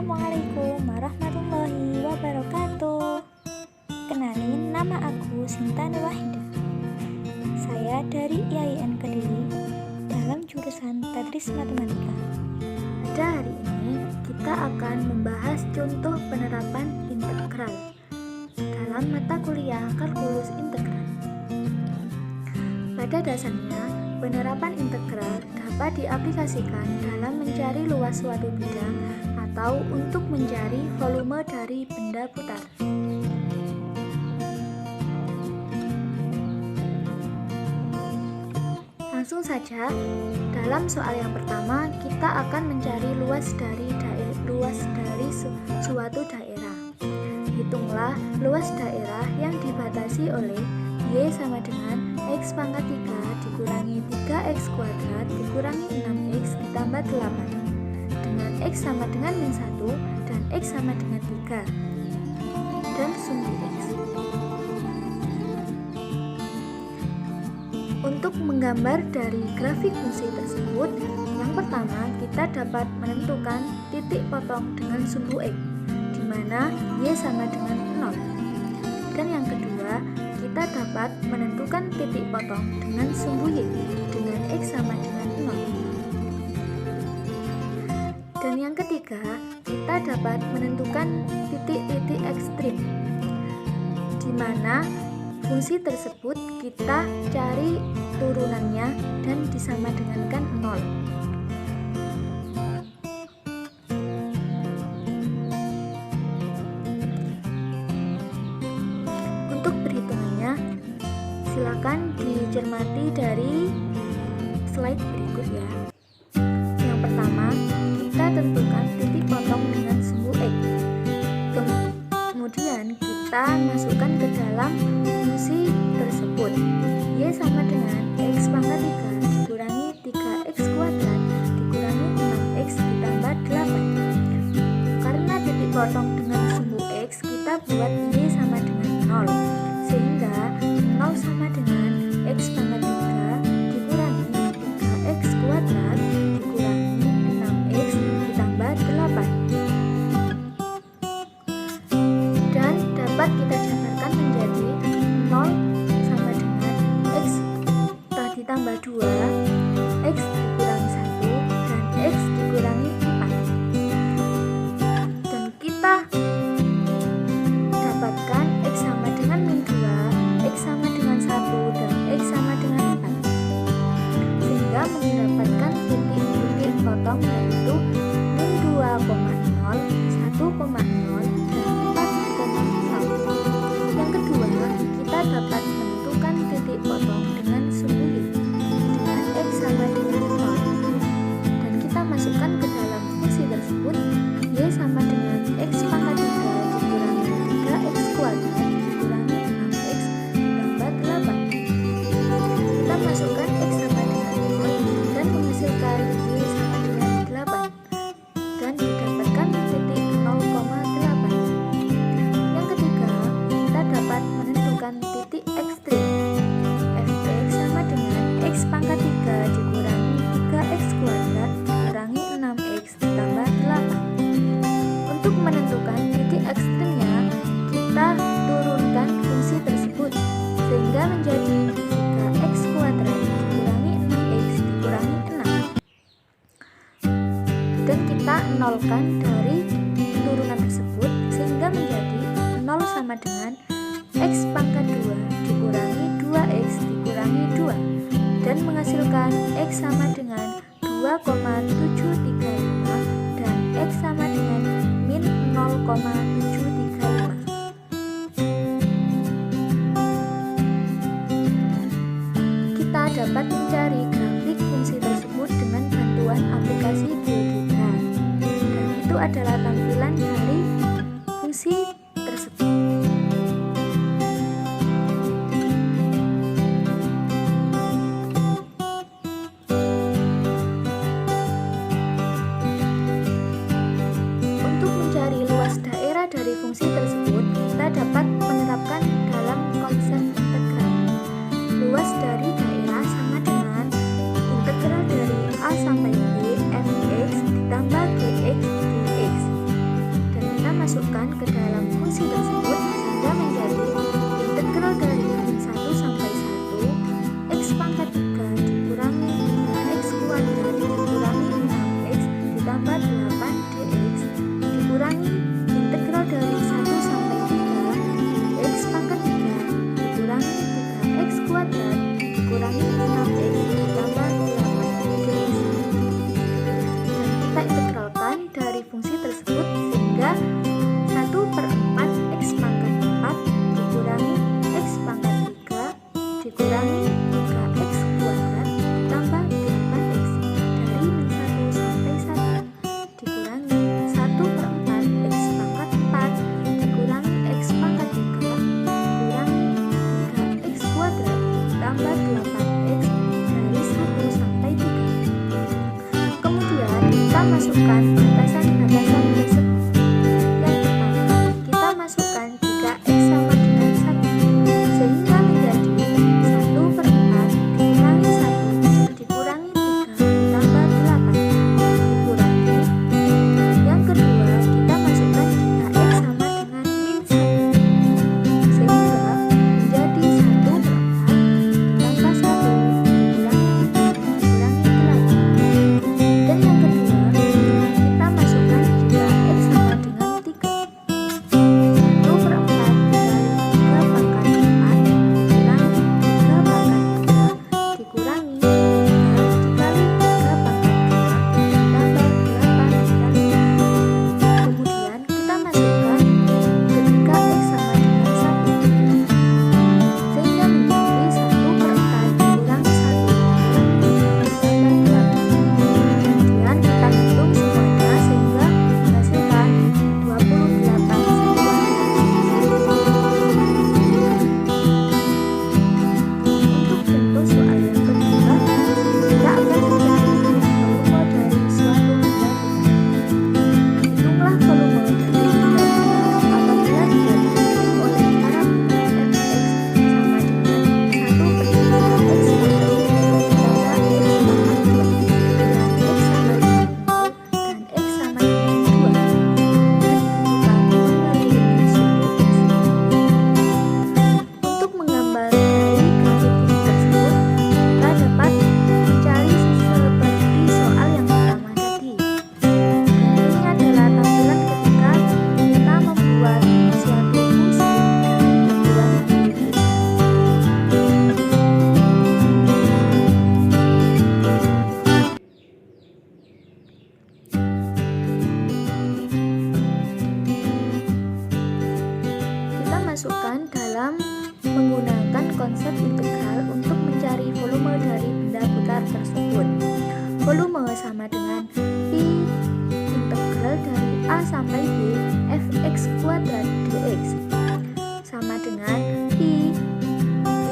Assalamualaikum warahmatullahi wabarakatuh. Kenalin, nama aku Sinta Nurwahida. Saya dari IAIN Kediri dalam jurusan Tadris Matematika. Pada hari ini kita akan membahas contoh penerapan integral dalam mata kuliah kalkulus integral. Pada dasarnya, penerapan integral dapat diaplikasikan dalam mencari luas suatu bidang atau untuk mencari volume dari benda putar. Langsung saja, dalam soal yang pertama kita akan mencari luas dari suatu daerah. Hitunglah luas daerah yang dibatasi oleh Y sama dengan X pangkat 3 dikurangi 3X kuadrat dikurangi 6X ditambah 8 dengan X sama dengan min 1 dan X sama dengan 3 dan sumbu X. Untuk menggambar dari grafik fungsi tersebut, yang pertama kita dapat menentukan titik potong dengan sumbu X di mana Y sama dengan 0. Dan yang kedua, kita dapat menentukan titik potong dengan sumbu Y dengan X sama dengan 0. Dan yang ketiga, kita dapat menentukan titik-titik ekstrim di mana fungsi tersebut kita cari turunannya dan disama dengankan 0. Untuk perhitungannya, silakan dicermati dari slide berikut ya. Yang pertama, kita tentukan titik potong dengan sumbu X. Kemudian kita masukkan ke dalam fungsi tersebut. Y sama dengan X pangkat 3 dikurangi 3X kuadrat dikurangi 6X ditambah 8. Karena titik potong dengan sumbu X, kita buat Y sama dengan 0. Sehingga 0 sama dengan X pangkat 3 dikurangi 3X kuadrat dikurangi 6X ditambah 8. Dan dapat kita jabarkan menjadi 0 sama dengan X ditambah 2, X dikurangi 1, dan X dikurangi 4. Dan kita dapatkan X sama dengan min 2, X sama dengan 1, dan X sama dengan 4. Sehingga mendapatkan titik-titik potong yaitu min 2,0, 1,0, dan 4,1. Yang kedua, kita dapat menentukan titik potong dengan sumbu Y dengan X sama dengan 0. Dan kita masukkan ke dalam fungsi tersebut. Y sama dengan X pangkat 3 dikurangi 3X kuadrat dikurangi 6X ditambah 8. Kita masukkan X sama dengan 0 dan menghasilkan Y sama dengan 8 dan didapatkan titik 0,8. Yang ketiga, kita dapat menentukan titik ekstrim. Fx sama dengan X pangkat 3 dikurangi 3X kuadrat dikurangi 6X ditambah 8. Untuk menentukan titik ekstrimnya, kita turunkan fungsi tersebut sehingga menjadi 3X kuadrat dikurangi 6X dikurangi 6. Dan kita nolkan dari turunan tersebut sehingga menjadi 0 sama dengan X pangkat 2 dikurangi 2X dikurangi 2 dan menghasilkan X sama dengan 2,735 dan X sama dengan min 0,735. Kita dapat mencari grafik fungsi tersebut dengan bantuan aplikasi GeoGebra. Dan itu adalah tampilan dari fungsi tersebut. Untuk mencari luas daerah dari fungsi tersebut, kita dapat menerapkan dalam konsep integral. Luas dari daerah sama dengan integral dari A sampai B fx ditambah gx dx. masukkan batasan-batasan tersebut. Yang pertama, kita masukkan jika X sama dengan 1, sehingga menjadi 1/4 dikurangi 1 dikurangi 3 ditambah 8 dikurangi. Yang kedua, kita masukkan jika X sama dengan min 1, sehingga menjadi 1/4 ditambah 1 dikurangi 3 dikurangi 8. Dan yang kedua, kita masukkan jika X sama dengan 3, 1/4 dikali 3 pangkat 4 dikurangi 3 pangkat 2 dikurangi 3 dikali 3 pangkat 2 ditambah 8 dikali 3. Kemudian kita masukkan ketika X sama dengan 1, sehingga menjadi 1/4 dikurangi 1 dikurangi 3 ditambah 8. Kemudian kita hitung semuanya sehingga menghasilkan 28 satuan. Untuk contoh soal yang kedua, kita akan mencari volume dari suatu benda butar. Hitunglah volume dari benda butar apabila didapati oleh parameter fx sama dengan 1/3 x pangkat 3 ditambah x pangkat 2 dengan x sama dengan 0 dan x sama dengan 2 dan ditentukan mengelilingi suku x. Untuk menggambar dari grafik ini tersebut, kita dapat mencari seperti soal yang pertama tadi. Dan ini adalah tampilan ketika kita membuat suatu fungsi dari benturan diri. Kita masukkan dalam menggunakan konsep integral untuk mencari volume dari benda butar tersebut. Volume sama dengan pi integral dari a sampai b fx kuadrat dx sama dengan pi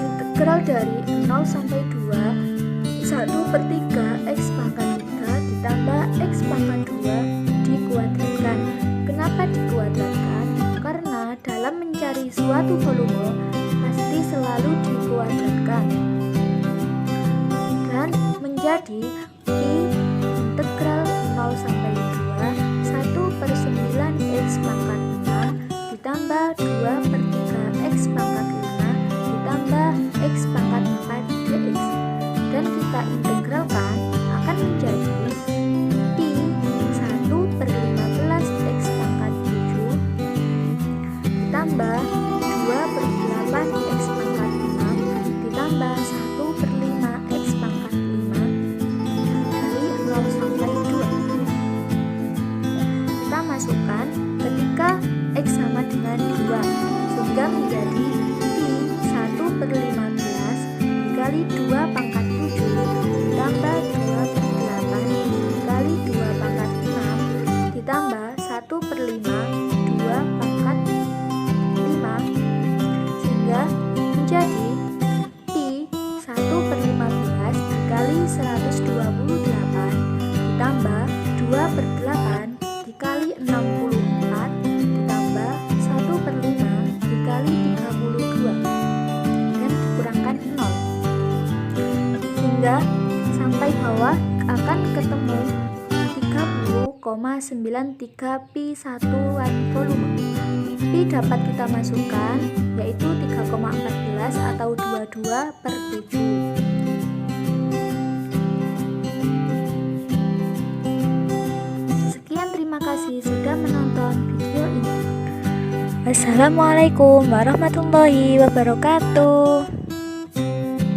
integral dari 0 sampai 2 1/3 x pangkat 3 ditambah x pangkat 2 dikuadratkan. Kenapa dikuadratkan? Karena dalam mencari suatu volume pasti selalu dikuadratkan dan menjadi pi integral 0 sampai 2 1/9 x pangkat 6 ditambah 2/3 x pangkat 5 ditambah x pangkat 4 dx, dan kita integralkan akan menjadi pi 1/15 x pangkat 7 ditambah 2/8 x pangkat 6 ditambah 1/5 x pangkat 5 dari 0 sampai 2. Kita masukkan ketika x sama dengan 2, sehingga menjadi pi 1/15 dikali 2 pangkat 7 ditambah 2/8 dikali 2 pangkat 6 ditambah 1/5 2 pangkat 5, sehingga menjadi pi 1/15 dikali 128 ditambah 2/8 dikali 64 ditambah 1/5 dikali 32 dan dikurangkan 0, sehingga sampai bawah akan ketemu 30,93 pi satuan volume. Pi dapat kita masukkan yaitu 3,14 atau 22/7. Sekian, terima kasih sudah menonton video ini. Wassalamualaikum warahmatullahi wabarakatuh.